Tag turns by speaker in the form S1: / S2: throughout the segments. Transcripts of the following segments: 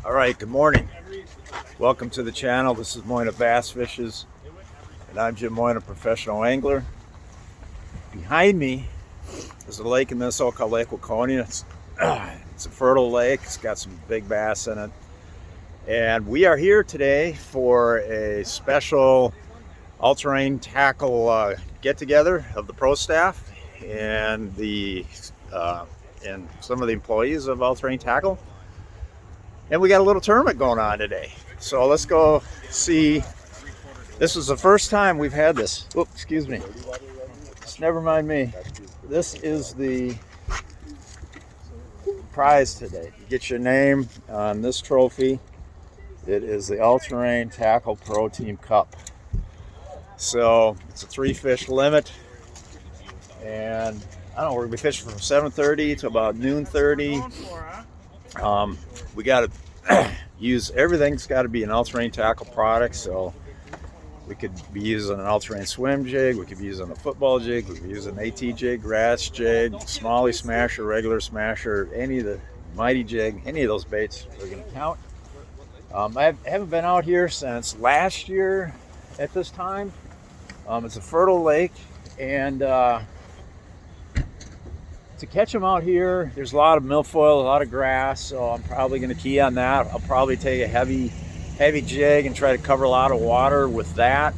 S1: All right, good morning. Welcome to the channel. This is Moyna Bass Fishes, and I'm Jim Moyna, professional angler. Behind me is a lake in Minnesota called Lake Waconia. It's a fertile lake. It's got some big bass in it. And we are here today for a special all-terrain tackle get-together of the pro staff and and some of the employees of all-terrain tackle. And we got a little tournament going on today. So let's go see. This is the first time we've had this. Oh, excuse me. Just never mind me. This is the prize today. You get your name on this trophy. It is the All-Terrain Tackle Pro Team Cup. So it's a 3-fish limit. And I don't know, we're gonna be fishing from 7:30 to about noon 30. We got to use everything's got to be an all-terrain tackle product. So we could be using an all-terrain swim jig, we could be using a football jig, we could be using an AT jig, grass jig, smallie smasher, regular smasher, any of the mighty jig, any of those baits are going to count. I haven't been out here since last year at this time. It's a fertile lake, and to catch them out here, there's a lot of milfoil, a lot of grass, so I'm probably going to key on that. I'll probably take a heavy jig and try to cover a lot of water with that.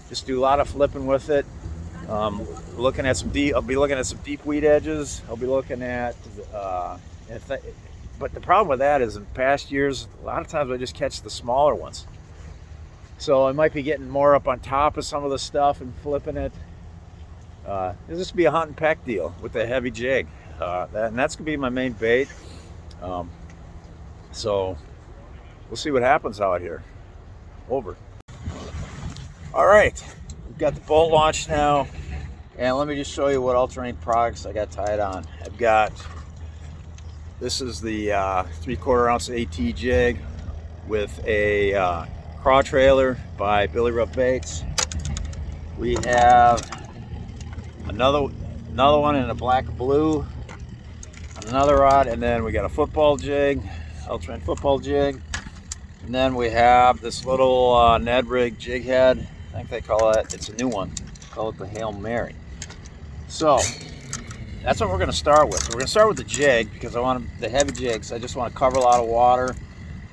S1: Just do a lot of flipping with it. Looking at some deep. I'll be looking at some deep weed edges. I'll be looking at. But the problem with that is in past years, a lot of times I just catch the smaller ones. So I might be getting more up on top of some of the stuff and flipping it. It'll just be a hunt and peck deal with a heavy jig, and that's gonna be my main bait. So we'll see what happens out here. Over. All right, we've got the boat launched now, and let me just show you what all-terrain products I got tied on. I've got, this is the 3/4 ounce AT jig with a craw trailer by Billy Rub Baits. We have another one in a black blue, another rod, and then we got a football jig, all-terrain football jig, and then we have this little Ned rig jig head. I think they call it, it's a new one, call it the Hail Mary. So that's what we're going to start with. We're going to start with the jig because I want the heavy jigs. I just want to cover a lot of water,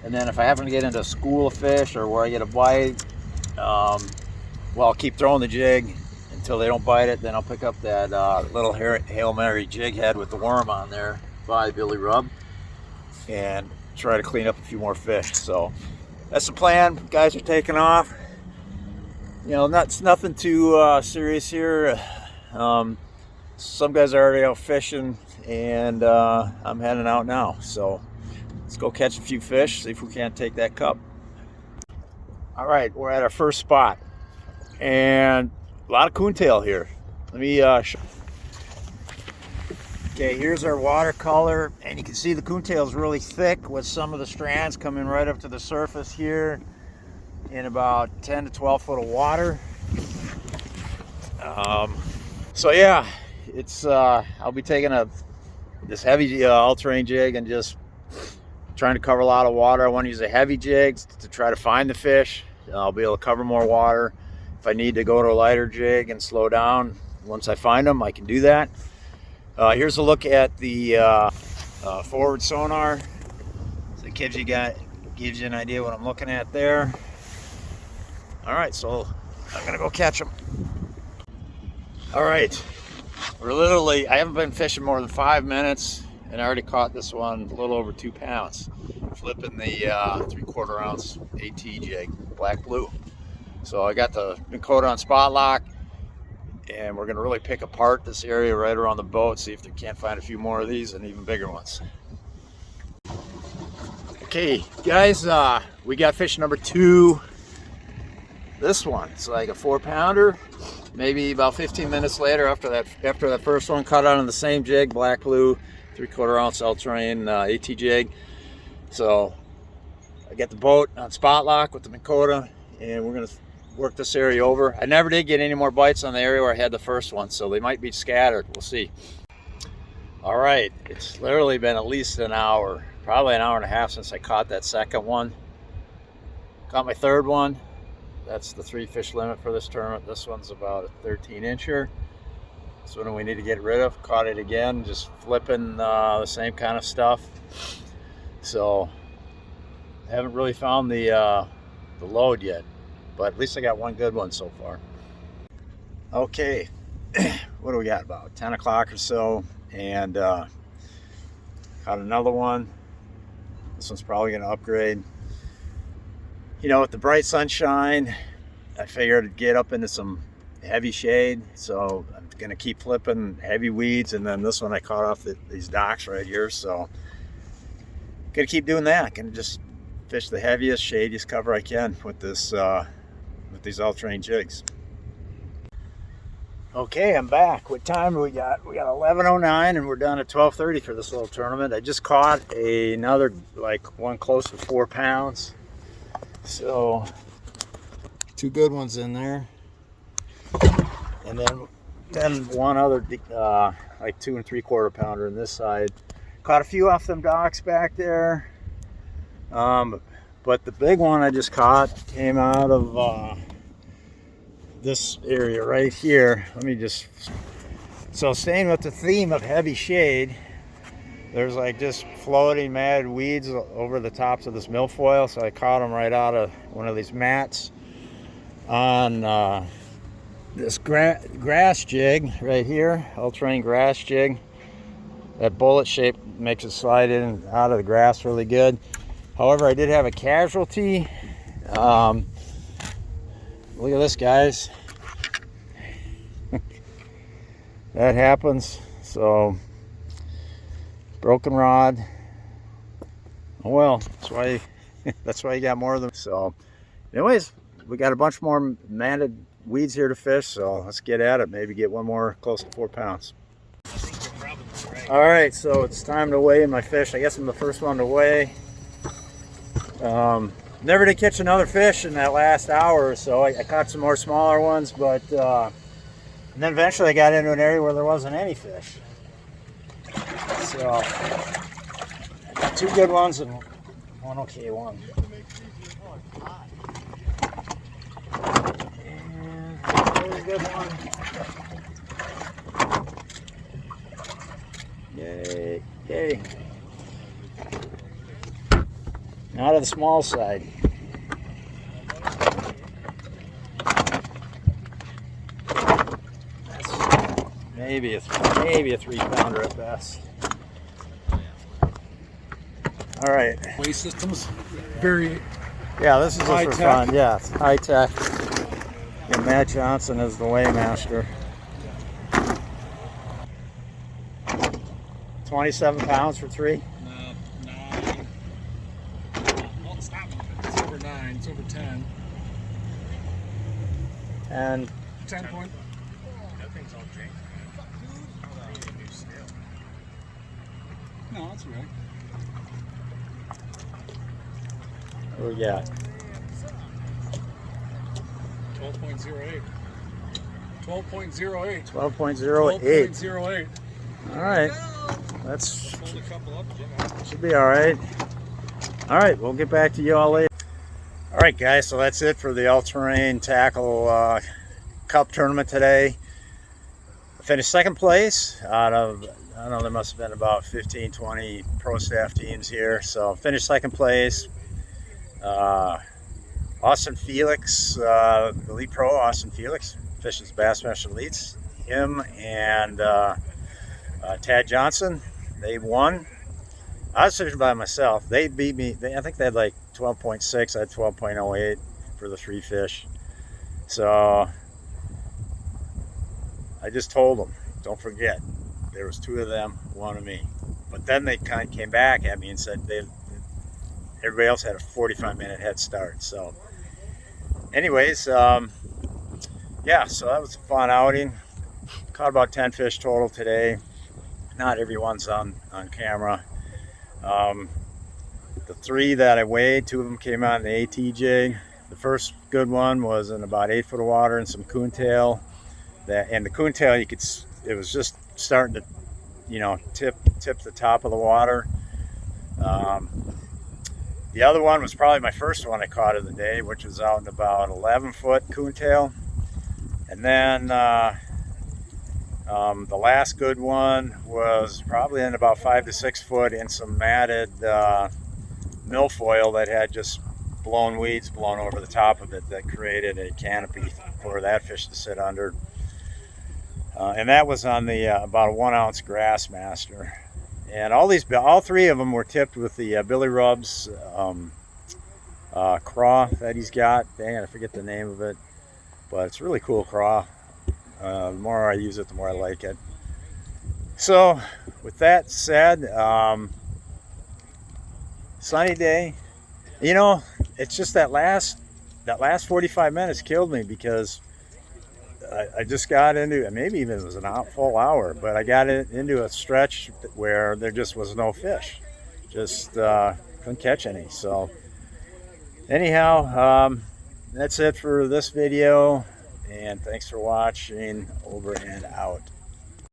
S1: and then if I happen to get into a school of fish or where I get a bite, well, I'll keep throwing the jig until they don't bite it. Then I'll pick up that little Hail Mary jig head with the worm on there by Billy Rub and try to clean up a few more fish. So that's the plan. Guys are taking off. You know, it's nothing too serious here. Some guys are already out fishing, and I'm heading out now. So let's go catch a few fish, see if we can't take that cup. All right, we're at our first spot, and a lot of coontail here. Let me show. Okay, here's our watercolor, and you can see the coontail is really thick with some of the strands coming right up to the surface here in about 10 to 12 foot of water. So yeah, it's I'll be taking this heavy all-terrain jig and just trying to cover a lot of water. I want to use a heavy jig to try to find the fish. I'll be able to cover more water. If I need to go to a lighter jig and slow down, once I find them, I can do that. Here's a look at the forward sonar. So it gives you an idea what I'm looking at there. All right, so I'm gonna go catch them. All right, I haven't been fishing more than 5 minutes, and I already caught this one a little over 2 pounds, flipping the 3/4 ounce AT jig, black blue. So I got the Minn Kota on spot lock, and we're gonna really pick apart this area right around the boat, see if they can't find a few more of these and even bigger ones. Okay, guys, we got fish number 2. This one, it's like a 4-pounder. Maybe about 15 minutes later, after that first one, caught on the same jig, black blue, 3/4 ounce all-terrain AT jig. So I got the boat on spot lock with the Minn Kota, and we're gonna work this area over. I never did get any more bites on the area where I had the first one, so they might be scattered. We'll see. All right, it's literally been at least an hour. probably an hour and a half since I caught that second one. Caught my third one. That's the 3 fish limit for this tournament. This one's about a 13-incher. This one we need to get rid of. Caught it again, just flipping the same kind of stuff. So I haven't really found the load yet, but at least I got one good one so far. Okay, what do we got? About 10 o'clock or so, and caught another one. This one's probably going to upgrade. You know, with the bright sunshine, I figured I'd get up into some heavy shade, so I'm going to keep flipping heavy weeds, and then this one I caught off these docks right here, so going to keep doing that. Going to just fish the heaviest, shadiest cover I can with this with these all-terrain jigs. Okay, I'm back. What time do we got? We got 11:09 and we're done at 12:30 for this little tournament. I just caught another, like, one close to 4 pounds. So 2 good ones in there. And then one other like 2 3/4 pounder in this side. Caught a few off them docks back there. But the big one I just caught came out of this area right here. Let me just, so staying with the theme of heavy shade, there's like just floating mad weeds over the tops of this milfoil, so I caught them right out of one of these mats on this grass jig right here, all-terrain grass jig. That bullet shape makes it slide in and out of the grass really good. However, I did have a casualty. Look at this, guys. That happens. So, broken rod. Oh well, that's why you got more of them. So, anyways, we got a bunch more matted weeds here to fish, so let's get at it. Maybe get one more close to 4 pounds. All right, so it's time to weigh my fish. I guess I'm the first one to weigh. Never did catch another fish in that last hour or so. I caught some more smaller ones, but and then eventually I got into an area where there wasn't any fish. So 2 good ones and 1 okay one. And there's a good one. Yay, yay. Out of the small side. That's maybe a 3-pounder at best. All right.
S2: Weigh systems, very
S1: Yeah, this is just for
S2: high-tech.
S1: fun. Yeah, it's high tech. And Matt Johnson is the weighmaster. 27 pounds for 3.
S2: 9. Well, it's not. It's over 9. It's over 10.
S1: And
S2: 10 point.
S3: That thing's all jank. I need a new scale.
S2: No, that's right.
S1: what we got?
S2: 12.08. 12.08.
S1: 12.08.
S2: 12.08.
S1: All right. That's
S2: Pulled a couple up, Jim.
S1: should be all right. All right, we'll get back to you all later. All right, guys, so that's it for the all-terrain tackle cup tournament today. I finished second place out of, I don't know, there must have been about 15, 20 pro staff teams here. So finished second place. Austin Felix, the elite pro, Austin Felix, fishes Bassmaster Elites. Him and Tad Johnson, they won. I was fishing by myself. They beat me. I think they had like 12.6. I had 12.08 for the 3 fish. So I just told them, don't forget, there was 2 of them, 1 of me. But then they kind of came back at me and said everybody else had a 45-minute head start. So anyways, yeah, so that was a fun outing. Caught about 10 fish total today. Not everyone's on camera. The 3 that I weighed, 2 of them came out in the AT jig. The first good one was in about 8 foot of water and some coontail. And the coontail, it was just starting to, tip the top of the water. The other one was probably my first one I caught of the day, which was out in about 11-foot coontail. And then the last good one was probably in about 5 to 6 foot in some matted milfoil that had just weeds blown over the top of it that created a canopy for that fish to sit under. And that was on the about a 1 ounce Grassmaster. And all three of them were tipped with the Billy Rubs craw that he's got. Dang it, I forget the name of it, but it's a really cool craw. The more I use it, the more I like it. So with that said, sunny day. You know, it's just that last 45 minutes killed me, because I just got into, maybe even it was a full hour, but I got into a stretch where there just was no fish. Just couldn't catch any. So anyhow, that's it for this video, and thanks for watching. Over and out.